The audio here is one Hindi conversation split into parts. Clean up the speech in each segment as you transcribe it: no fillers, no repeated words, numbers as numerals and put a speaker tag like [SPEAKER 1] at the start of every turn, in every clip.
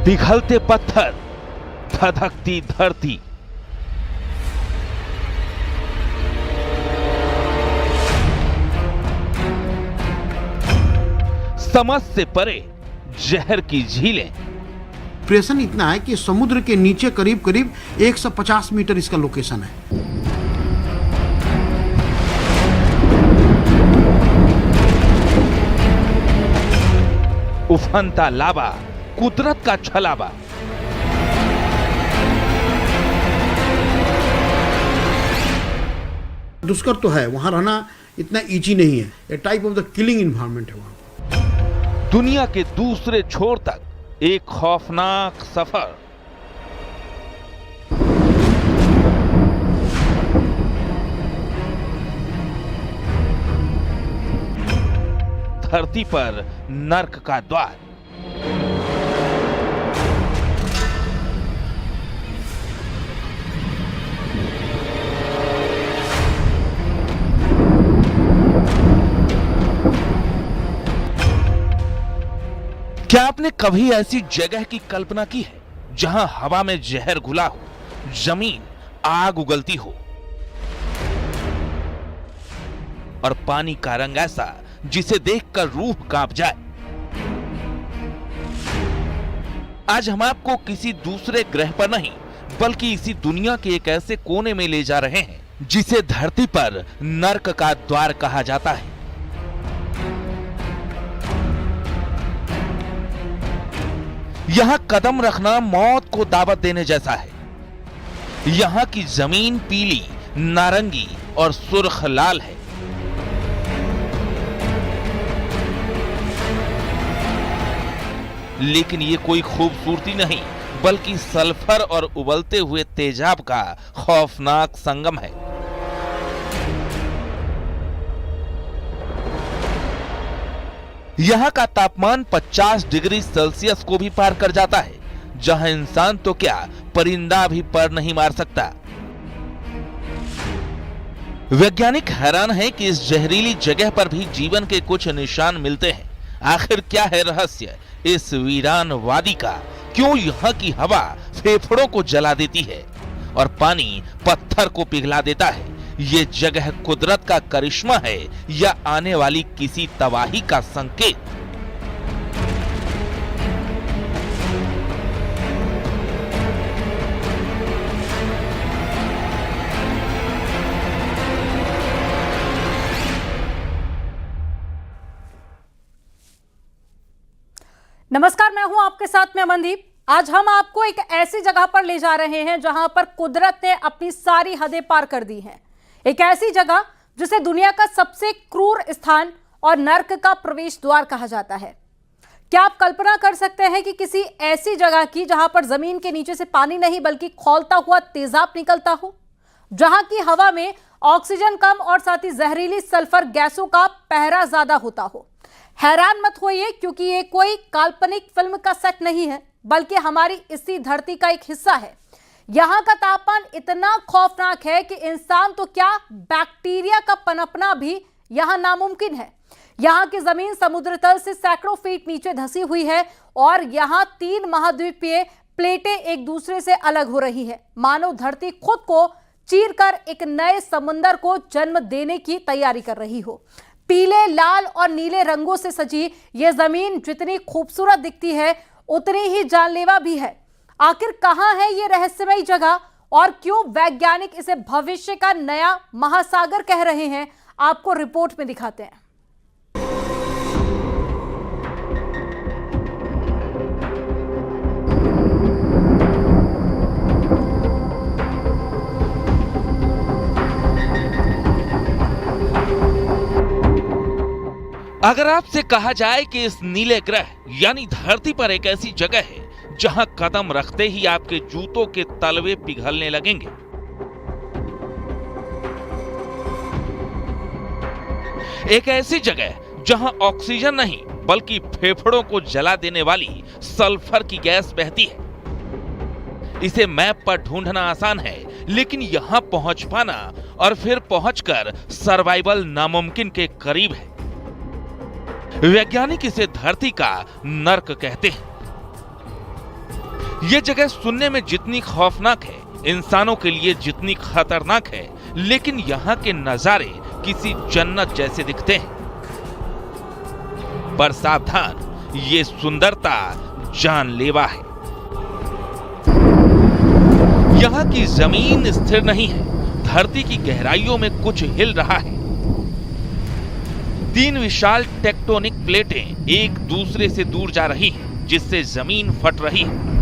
[SPEAKER 1] पिघलते पत्थर, धधकती धरती। समझ से परे जहर की झीलें।
[SPEAKER 2] प्रेशर इतना है कि समुद्र के नीचे करीब करीब 150 मीटर इसका लोकेशन है।
[SPEAKER 1] उफनता लावा, कुदरत का छलावा।
[SPEAKER 2] दुष्कर तो है, वहां रहना इतना इजी नहीं है। A type of the killing environment है वहां।
[SPEAKER 1] दुनिया के दूसरे छोर तक एक खौफनाक सफर। धरती पर नर्क का द्वार। क्या आपने कभी ऐसी जगह की कल्पना की है जहां हवा में जहर घुला हो, जमीन आग उगलती हो और पानी का रंग ऐसा जिसे देखकर रूह कांप जाए? आज हम आपको किसी दूसरे ग्रह पर नहीं बल्कि इसी दुनिया के एक ऐसे कोने में ले जा रहे हैं जिसे धरती पर नर्क का द्वार कहा जाता है। यहां कदम रखना मौत को दावत देने जैसा है। यहां की जमीन पीली, नारंगी और सुर्ख लाल है। लेकिन ये कोई खूबसूरती नहीं बल्कि सल्फर और उबलते हुए तेजाब का खौफनाक संगम है। यहां का तापमान 50 डिग्री सेल्सियस को भी पार कर जाता है, जहां इंसान तो क्या परिंदा भी पर नहीं मार सकता। वैज्ञानिक हैरान हैं कि इस जहरीली जगह पर भी जीवन के कुछ निशान मिलते हैं। आखिर क्या है रहस्य इस वीरान वादी का? क्यों यहाँ की हवा फेफड़ों को जला देती है और पानी पत्थर को पिघला देता है? ये जगह कुदरत का करिश्मा है या आने वाली किसी तबाही का संकेत?
[SPEAKER 3] नमस्कार, मैं हूं आपके साथ में अमनदीप। आज हम आपको एक ऐसी जगह पर ले जा रहे हैं जहां पर कुदरत ने अपनी सारी हदें पार कर दी हैं। एक ऐसी जगह जिसे दुनिया का सबसे क्रूर स्थान और नर्क का प्रवेश द्वार कहा जाता है। क्या आप कल्पना कर सकते हैं कि किसी ऐसी जगह की जहां पर जमीन के नीचे से पानी नहीं बल्कि खौलता हुआ तेजाब निकलता हो, जहां की हवा में ऑक्सीजन कम और साथ ही जहरीली सल्फर गैसों का पहरा ज्यादा होता हो? हैरान मत होइए, क्योंकि ये कोई काल्पनिक फिल्म का सेट नहीं है बल्कि हमारी इसी धरती का एक हिस्सा है। यहां का तापमान इतना खौफनाक है कि इंसान तो क्या बैक्टीरिया का पनपना भी यहां नामुमकिन है। यहां की जमीन समुद्र तल से सैकड़ों फीट नीचे धंसी हुई है और यहां 3 महाद्वीपीय प्लेटें एक दूसरे से अलग हो रही है। मानो धरती खुद को चीरकर एक नए समुंदर को जन्म देने की तैयारी कर रही हो। पीले, लाल और नीले रंगों से सजी यह जमीन जितनी खूबसूरत दिखती है उतनी ही जानलेवा भी है। आखिर कहां है ये रहस्यमयी जगह और क्यों वैज्ञानिक इसे भविष्य का नया महासागर कह रहे हैं, आपको रिपोर्ट में दिखाते हैं।
[SPEAKER 1] अगर आपसे कहा जाए कि इस नीले ग्रह यानी धरती पर एक ऐसी जगह है जहां कदम रखते ही आपके जूतों के तलवे पिघलने लगेंगे, एक ऐसी जगह जहां ऑक्सीजन नहीं बल्कि फेफड़ों को जला देने वाली सल्फर की गैस बहती है, इसे मैप पर ढूंढना आसान है, लेकिन यहां पहुंच पाना और फिर पहुंचकर सर्वाइवल नामुमकिन के करीब है। वैज्ञानिक इसे धरती का नर्क कहते हैं। ये जगह सुनने में जितनी खौफनाक है, इंसानों के लिए जितनी खतरनाक है, लेकिन यहाँ के नजारे किसी जन्नत जैसे दिखते हैं। पर सावधान, ये सुंदरता जानलेवा है। यहाँ की जमीन स्थिर नहीं है, धरती की गहराइयों में कुछ हिल रहा है। 3 विशाल टेक्टोनिक प्लेटें एक दूसरे से दूर जा रही हैं, जिससे जमीन फट रही है।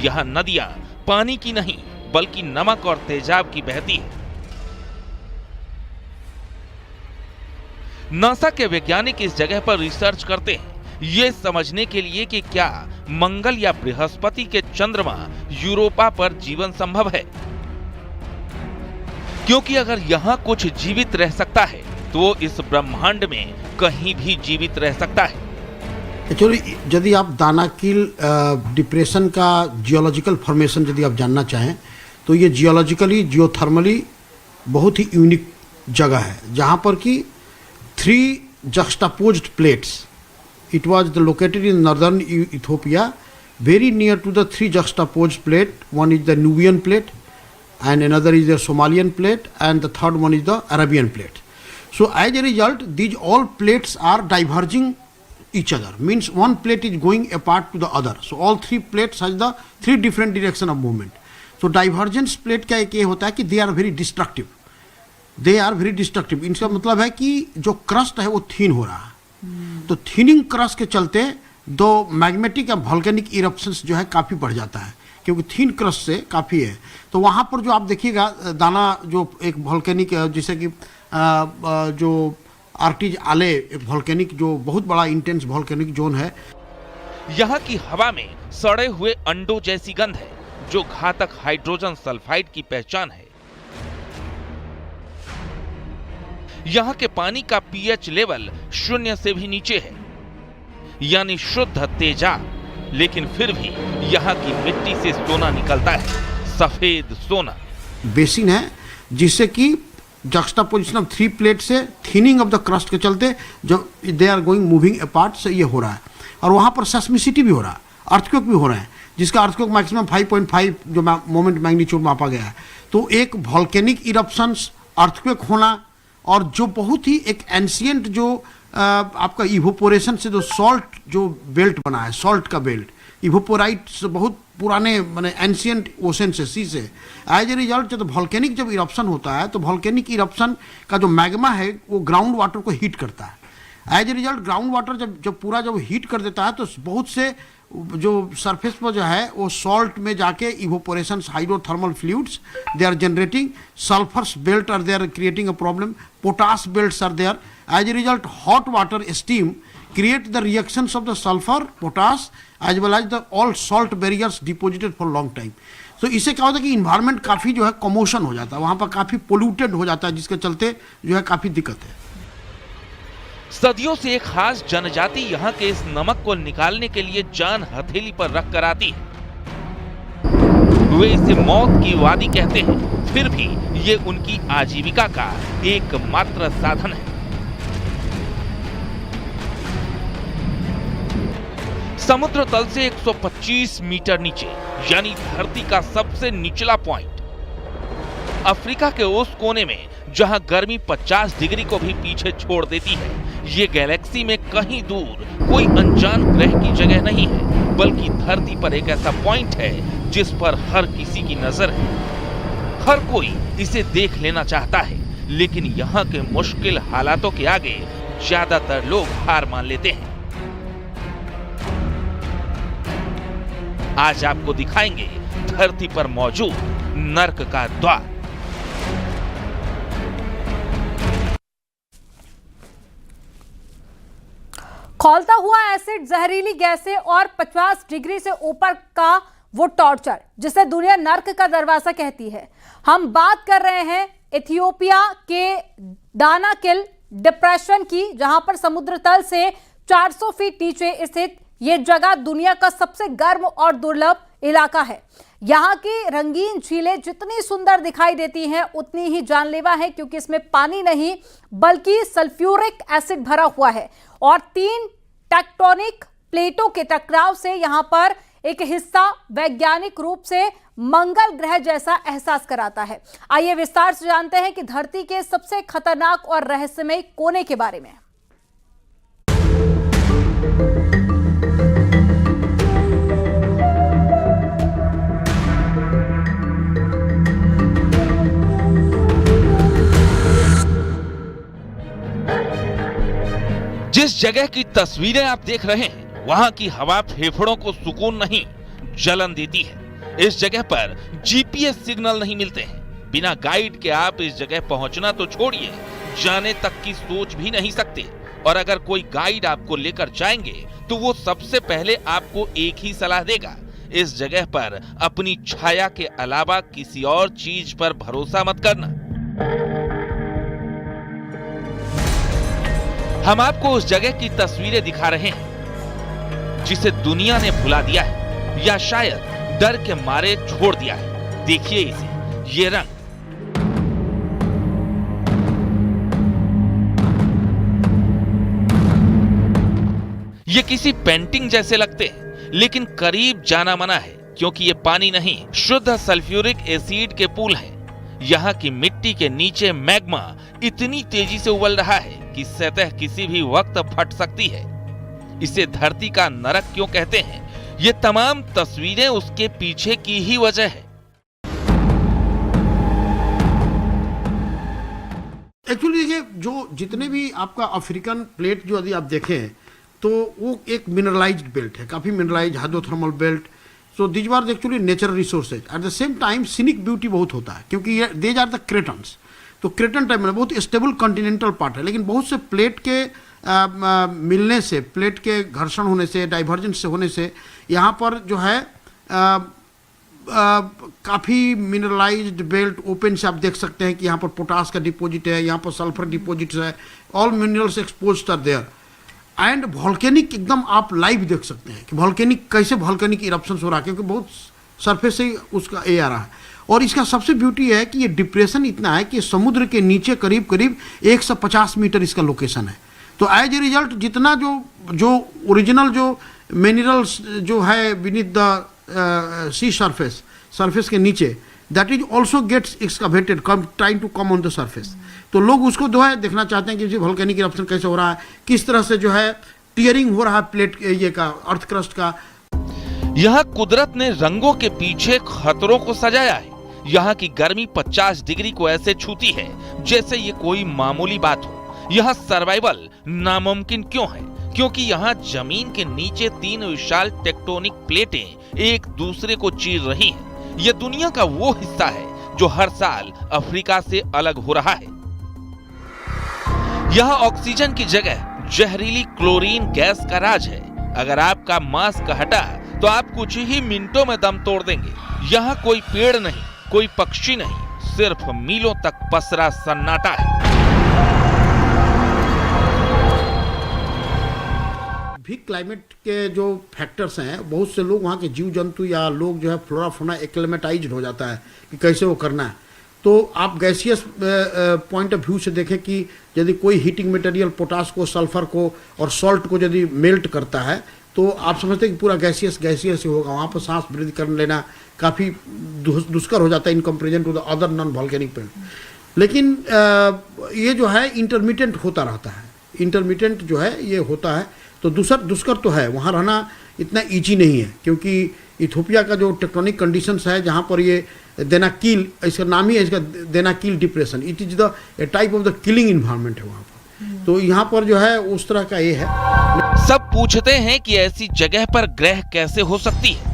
[SPEAKER 1] यहाँ नदियां पानी की नहीं बल्कि नमक और तेजाब की बहती है। नासा के वैज्ञानिक इस जगह पर रिसर्च करते हैं, ये समझने के लिए कि क्या मंगल या बृहस्पति के चंद्रमा यूरोपा पर जीवन संभव है। क्योंकि अगर यहाँ कुछ जीवित रह सकता है तो इस ब्रह्मांड में कहीं भी जीवित रह सकता है।
[SPEAKER 2] एक्चुअली यदि आप दानाकिल डिप्रेशन का जियोलॉजिकल फॉर्मेशन यदि आप जानना चाहें तो ये जियोलॉजिकली जियोथर्मली बहुत ही यूनिक जगह है, जहाँ पर कि 3 juxtaposed plates. It was located in northern Ethiopia, very near to the 3 juxtaposed plate. One is the Nubian plate, and another is the Somalian plate, and the third one is the Arabian plate. So as a result, these all plates are diverging each other. Means one plate is going apart to the other. So all 3 plates has the 3 different direction of movement. So divergence plate का एक ये होता है कि they are very destructive. They are very destructive. इनका मतलब है कि जो क्रस्ट है वो थीन हो रहा है, तो थीनिंग क्रस्ट के चलते दो मैग्नेटिक या वोल्केनिक इरप्शंस जो है काफ़ी बढ़ जाता है, क्योंकि थीन क्रस्ट से काफ़ी है। तो वहाँ पर जो आप देखिएगा दाना जो एक वोल्केनिक जैसे कि जो आर्टिज आले एक वोल्केनिक जो बहुत बड़ा इंटेंस वोल्केनिक जोन है।
[SPEAKER 1] यहाँ की हवा में सड़े हुए अंडों जैसी गंध है, जो घातक हाइड्रोजन सल्फाइड की पहचान है। यहाँ के पानी का पीएच लेवल 0 से भी नीचे है, यानी शुद्ध तेजाब। लेकिन फिर भी यहाँ की मिट्टी से सोना निकलता है, सफेद सोना।
[SPEAKER 2] बेसिन है जिससे कि जक्सटापोजिशन ऑफ 3 प्लेट से थिनिंग ऑफ द क्रस्ट के चलते जो they are going moving apart से ये हो रहा है। और वहाँ पर सेस्मिसिटी भी हो रहा है, अर्थक्वेक भी हो रहे हैं, जिसका अर्थक्वेक मैक्सिमम 5.5 जो मोमेंट मैग्नीट्यूड मापा गया है। तो एक वोल्केनिक इरप्शंस, अर्थक्वेक होना, और जो बहुत ही एक एंशियंट जो आपका इवोपोरेशन से जो सॉल्ट जो बेल्ट बना है, सॉल्ट का बेल्ट इवोपोराइट से बहुत पुराने माने एंशियंट ओशन से सी से एज ए रिजल्ट जब वोल्केनिक जब इरप्शन होता है तो वोल्केनिक इरप्शन का जो मैग्मा है वो ग्राउंड वाटर को हीट करता है। As a result ground water जब पूरा जब हीट कर देता है तो बहुत से जो सरफेस पर जो है वो सॉल्ट में जाके evaporation hydrothermal fluids they are generating, sulphurs belt are they are creating a problem, potash belts are there. As a result hot water steam create the reactions of the sulfur, potash as well as the all salt barriers deposited for long time. So इससे क्या होता है कि इन्वायरमेंट काफ़ी जो है कमोशन हो जाता है, वहाँ पर काफ़ी पोल्यूटेड हो जाता है, जिसके चलते जो है काफ़ी दिक्कत है।
[SPEAKER 1] सदियों से एक खास जनजाति यहाँ के इस नमक को निकालने के लिए जान हथेली पर रख कर आती है। वे इसे मौत की वादी कहते हैं, फिर भी ये उनकी आजीविका का एकमात्र साधन है। समुद्र तल से 125 मीटर नीचे, यानी धरती का सबसे निचला पॉइंट, अफ्रीका के उस कोने में जहां गर्मी 50 डिग्री को भी पीछे छोड़ देती है, ये गैलेक्सी में कहीं दूर कोई अनजान ग्रह की जगह नहीं है, बल्कि धरती पर एक ऐसा पॉइंट है जिस पर हर किसी की नजर है। हर कोई इसे देख लेना चाहता है, लेकिन यहाँ के मुश्किल हालातों के आगे ज्यादातर लोग हार मान लेते हैं। आज आपको दिखाएंगे धरती पर मौजूद नर्क का द्वार।
[SPEAKER 3] खौलता हुआ एसिड, जहरीली गैसें और 50 डिग्री से ऊपर का वो टॉर्चर जिसे दुनिया नर्क का दरवाजा कहती है। हम बात कर रहे हैं इथियोपिया के दानाकिल डिप्रेशन की, जहां पर समुद्र तल से 400 फीट नीचे स्थित ये जगह दुनिया का सबसे गर्म और दुर्लभ इलाका है। यहाँ की रंगीन झीलें जितनी सुंदर दिखाई देती हैं उतनी ही जानलेवा है, क्योंकि इसमें पानी नहीं बल्कि सल्फ्यूरिक एसिड भरा हुआ है और 3 टेक्टोनिक प्लेटों के टकराव से यहाँ पर एक हिस्सा वैज्ञानिक रूप से मंगल ग्रह जैसा एहसास कराता है। आइए विस्तार से जानते हैं कि धरती के सबसे खतरनाक और रहस्यमय कोने के बारे में।
[SPEAKER 1] जिस जगह की तस्वीरें आप देख रहे हैं, वहां की हवा फेफड़ों को सुकून नहीं, जलन देती है। इस जगह पर जीपीएस सिग्नल नहीं मिलते हैं। बिना गाइड के आप इस जगह पहुंचना तो छोड़िए, जाने तक की सोच भी नहीं सकते। और अगर कोई गाइड आपको लेकर जाएंगे तो वो सबसे पहले आपको एक ही सलाह देगा, इस जगह पर अपनी छाया के अलावा किसी और चीज पर भरोसा मत करना। हम आपको उस जगह की तस्वीरें दिखा रहे हैं जिसे दुनिया ने भुला दिया है या शायद डर के मारे छोड़ दिया है। देखिए इसे, ये रंग, ये किसी पेंटिंग जैसे लगते हैं, लेकिन करीब जाना मना है क्योंकि ये पानी नहीं, शुद्ध सल्फ्यूरिक एसिड के पूल हैं। यहाँ की मिट्टी के नीचे मैग्मा इतनी तेजी से उबल रहा है कि सतह किसी भी वक्त फट सकती है। इसे धरती का नरक क्यों कहते हैं? ये तमाम तस्वीरें उसके पीछे की ही वजह है।
[SPEAKER 2] एक्चुअली देखिए, जो जितने भी आपका अफ्रीकन प्लेट जो यदि आप देखें तो वो एक मिनरलाइज्ड बेल्ट है, काफ़ी mineralised hydrothermal belt. So this are actually natural resources. At the same time scenic beauty बहुत होता है क्योंकि ये देज आर द क्रेटन्स। तो क्रेटन टाइप में बहुत स्टेबल कॉन्टिनेंटल पार्ट है, लेकिन बहुत से प्लेट के मिलने से, प्लेट के घर्षण होने से, डाइवर्जेंस से होने से यहाँ पर जो है काफ़ी मिनरलाइज्ड बेल्ट ओपन से आप देख सकते हैं कि यहाँ पर पोटास का डिपॉजिट है, यहाँ पर सल्फर डिपॉजिट्स है, all minerals exposed are there. And volcanic एकदम आप लाइव देख सकते हैं कि वॉल्केनिक कैसे वॉल्केनिक इरप्शंस हो रहा है, क्योंकि बहुत सरफेस से ही उसका ए आ रहा है। और इसका सबसे ब्यूटी है कि ये डिप्रेशन इतना है कि समुद्र के नीचे करीब करीब 150 मीटर इसका लोकेशन है। तो एज ए रिजल्ट जितना जो ओरिजिनल जो मिनरल्स जो है बीनीथ द सी सरफेस के नीचे, that is also gets excavated trying to come on the surface. तो लोग उसको जो है देखना चाहते हैं कि वॉल्केनिक इरप्शन कैसे हो रहा है, किस तरह से जो है टीयरिंग हो रहा है प्लेट ये का, अर्थ क्रस्ट का।
[SPEAKER 1] यहाँ कुदरत ने रंगों के पीछे खतरों को सजाया है। यहाँ की गर्मी 50 डिग्री को ऐसे छूती है जैसे ये कोई मामूली बात हो। यहाँ सर्वाइवल नामुमकिन क्यों है? क्योंकि यहाँ जमीन के नीचे 3 विशाल टेक्टोनिक प्लेटें एक दूसरे को चीर रही हैं। यह दुनिया का वो हिस्सा है जो हर साल अफ्रीका से अलग हो रहा है। यहाँ ऑक्सीजन की जगह जहरीली क्लोरीन गैस का राज है। अगर आपका मास्क हटा तो आप कुछ ही मिनटों में दम तोड़ देंगे। यहाँ कोई पेड़ नहीं, कोई पक्षी नहीं, सिर्फ मीलों तक पसरा सन्नाटा है।
[SPEAKER 2] भी क्लाइमेट के जो फैक्टर्स हैं, बहुत से लोग वहाँ के जीव जंतु या लोग जो है फ्लोरा फौना एक्लेमेटाइज्ड हो जाता है कि कैसे वो करना है। तो आप गैसियस पॉइंट ऑफ व्यू से देखें कि यदि कोई हीटिंग मटेरियल पोटास को, सल्फर को और सॉल्ट को यदि मेल्ट करता है तो आप समझते हैं कि पूरा गैसियस ही होगा। वहाँ पर सांस ब्रीथ कर लेना काफ़ी दुष्कर हो जाता है in comparison to the other non volcanic plate. लेकिन ये जो है इंटरमिटेंट होता रहता है, इंटरमिटेंट जो है ये होता है। तो दुष्कर तो है, वहाँ रहना इतना ईजी नहीं है क्योंकि इथोपिया का जो टेक्टोनिक कंडीशंस है जहाँ पर ये देनाकिल, इसका नाम ही है इसका Danakil depression, it is the type of the killing environment है वहाँ पर। तो यहाँ पर जो है उस तरह का ये है।
[SPEAKER 1] सब पूछते हैं कि ऐसी जगह पर ग्रह कैसे हो सकती है।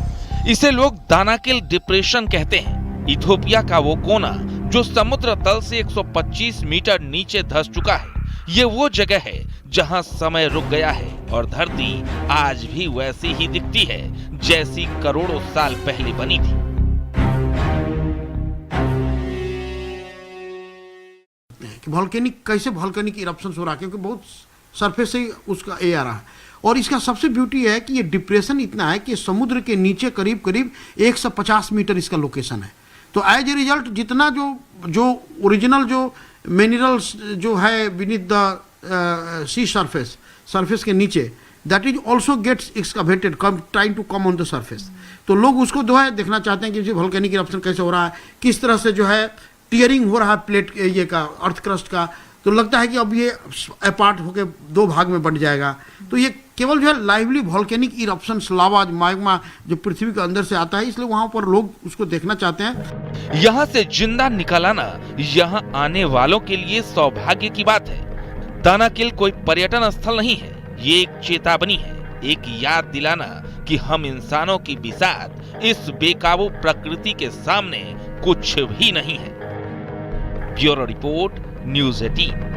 [SPEAKER 1] इसे लोग दानाकिल डिप्रेशन कहते हैं। इथोपिया का वो कोना जो समुद्र तल से 125 मीटर नीचे धंस चुका है, ये वो जगह है जहां समय रुक गया है और धरती आज भी वैसी ही दिखती है जैसी करोड़ों साल पहले बनी थी।
[SPEAKER 2] वॉल्केनिक कैसे वॉल्केनिक इरप्शंस हो रहा है, क्योंकि बहुत सरफेस से ही उसका ए आ रहा है। और इसका सबसे ब्यूटी है कि ये डिप्रेशन इतना है कि समुद्र के नीचे करीब करीब 150 मीटर इसका लोकेशन है। तो एज ए रिजल्ट जितना जो ओरिजिनल जो मिनरल्स जो है बीनीथ द सी सरफेस के नीचे, that is also gets excavated trying to come on the surface. तो लोग उसको जो है देखना चाहते हैं कि वोल्केनिक इरप्शन कैसे हो रहा है, किस तरह से जो है टीयरिंग हो रहा है प्लेट ये का, अर्थ क्रस्ट का। तो लगता है कि अब ये अपार्ट होकर दो भाग में बंट जाएगा। तो ये केवल जो है लाइवली वोल्केनिक इरप्शंस, लावा, मैग्मा जो पृथ्वी के अंदर से आता है, इसलिए वहां पर लोग उसको देखना चाहते हैं।
[SPEAKER 1] यहाँ से जिंदा निकल आना यहाँ आने वालों के लिए सौभाग्य की बात है। दानाकिल कोई पर्यटन स्थल नहीं है, ये एक चेतावनी है, एक याद दिलाना कि हम इंसानों की बिसात इस बेकाबू प्रकृति के सामने कुछ भी नहीं है। Bureau report, news 18।